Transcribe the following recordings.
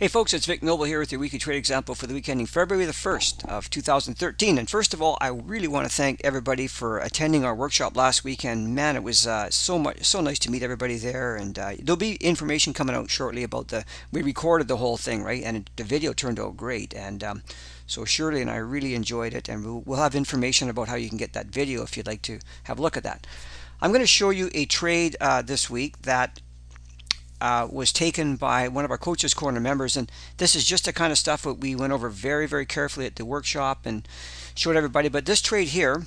Hey folks, it's Vic Noble here with your weekly trade example for the week ending February the 1st of 2013. And first of all, I really want to thank everybody for attending our workshop last weekend. Man, it was so nice to meet everybody there. And there'll be information coming out shortly about we recorded the whole thing, right? And the video turned out great. And so Shirley and I really enjoyed it. And we'll have information about how you can get that video if you'd like to have a look at that. I'm going to show you a trade this week that was taken by one of our Coaches Corner members, and this is just the kind of stuff that we went over very carefully at the workshop and showed everybody. But this trade here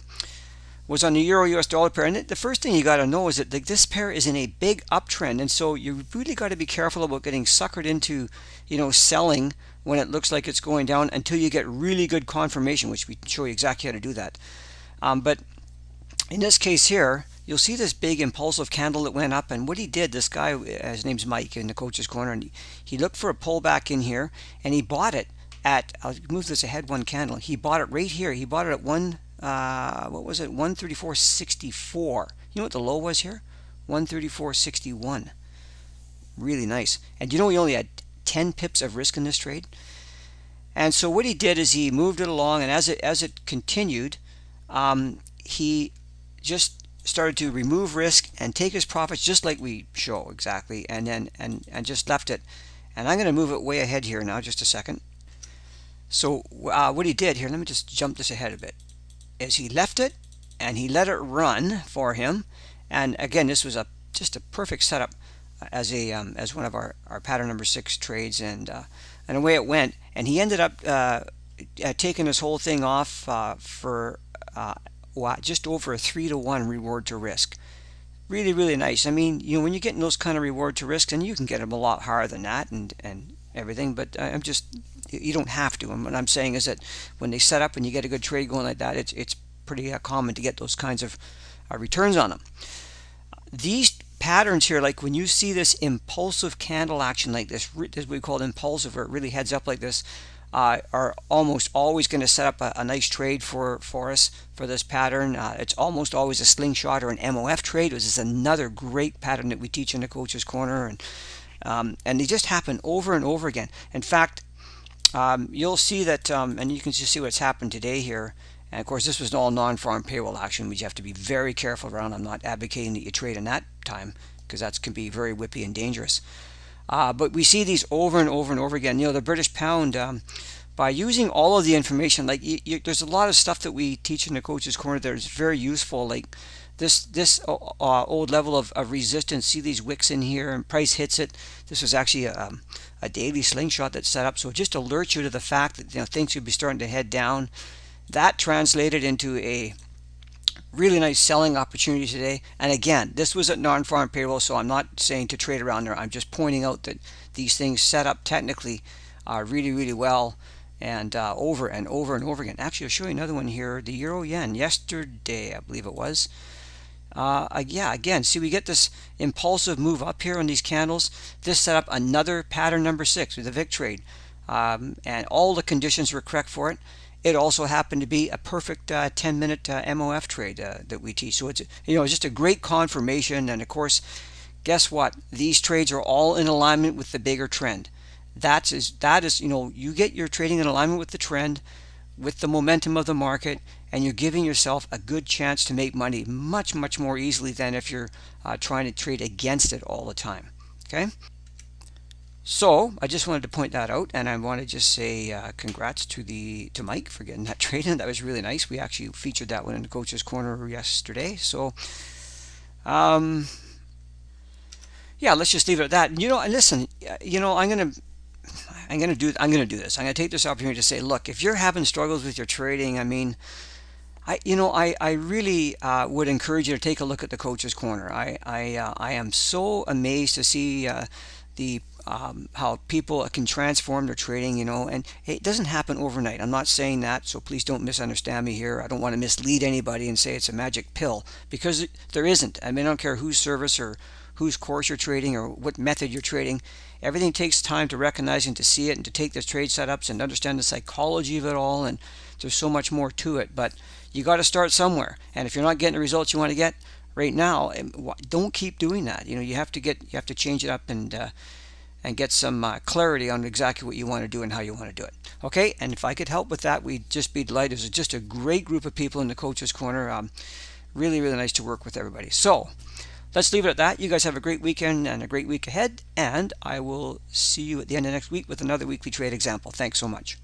was on the Euro US dollar pair, and the first thing you got to know is that this pair is in a big uptrend, and so you really got to be careful about getting suckered into selling when it looks like it's going down until you get really good confirmation, which we show you exactly how to do that. But in this case here, you'll see this big impulsive candle that went up, and what he did, this guy, his name's Mike in the Coaches Corner, and he looked for a pullback in here, and he bought it at, I'll move this ahead one candle, he bought it right here. He bought it at what was it, 134.64. You know what the low was here? 134.61. Really nice. And he only had 10 pips of risk in this trade. And so what he did is he moved it along, and as it continued, he just started to remove risk and take his profits just like we show exactly, and then and just left it. And I'm going to move it way ahead here now, just a second. So what he did here, let me just jump this ahead a bit, is he left it and he let it run for him. And again, this was just a perfect setup as one of our pattern number 6 trades, and away it went. And he ended up taking this whole thing off for just over a 3-to-1 reward to risk. Really nice. I mean, when you're getting those kind of reward to risk, and you can get them a lot higher than that and everything, but you don't have to. And what I'm saying is that when they set up and you get a good trade going like that, it's pretty common to get those kinds of returns on them. These patterns here, like when you see this impulsive candle action like this is what we call impulsive, where it really heads up like this, are almost always going to set up a nice trade for us for this pattern. It's almost always a slingshot or an MOF trade, which is another great pattern that we teach in the Coaches Corner, and they just happen over and over again. In fact, you'll see that, and you can just see what's happened today here. And of course, this was all non-farm payroll action, which you have to be very careful around. I'm not advocating that you trade in that time, because that can be very whippy and dangerous. But we see these over and over again. The British pound, by using all of the information, like there's a lot of stuff that we teach in the Coaches Corner that is very useful, like this old level of resistance. See these wicks in here, and price hits it. This was actually a daily slingshot that's set up, so it just alerts you to the fact that things could be starting to head down. That translated into a really nice selling opportunity today. And again, this was at non-farm payroll, so I'm not saying to trade around there. I'm just pointing out that these things set up technically really well, and over and over again. Actually, I'll show you another one here, the euro yen yesterday, I believe it was. Yeah, again, see, we get this impulsive move up here on these candles. This set up another pattern number 6 with a VIC trade, and all the conditions were correct for it. It also happened to be a perfect 10-minute MOF trade that we teach. So it's just a great confirmation. And of course, guess what? These trades are all in alignment with the bigger trend. That is you get your trading in alignment with the trend, with the momentum of the market, and you're giving yourself a good chance to make money much more easily than if you're trying to trade against it all the time. Okay. So I just wanted to point that out, and I want to just say congrats to Mike for getting that trade in. That was really nice. We actually featured that one in the Coaches Corner yesterday. So yeah, let's just leave it at that. And listen, I'm gonna do this. I'm gonna take this opportunity to say, look, if you're having struggles with your trading, I mean, I really would encourage you to take a look at the Coaches Corner. I am so amazed to see how people can transform their trading, and it doesn't happen overnight. I'm not saying that, so please don't misunderstand me here. I don't want to mislead anybody and say it's a magic pill, because there isn't. I mean, I don't care whose service or whose course you're trading or what method you're trading. Everything takes time to recognize and to see it and to take the trade setups and understand the psychology of it all, and there's so much more to it. But you got to start somewhere, and if you're not getting the results you want to get right now, don't keep doing that. You have to change it up, and and get some clarity on exactly what you want to do and how you want to do it. Okay, and if I could help with that, we'd just be delighted. It's just a great group of people in the Coaches Corner. Really, really nice to work with everybody. So let's leave it at that. You guys have a great weekend and a great week ahead, and I will see you at the end of next week with another weekly trade example. Thanks so much.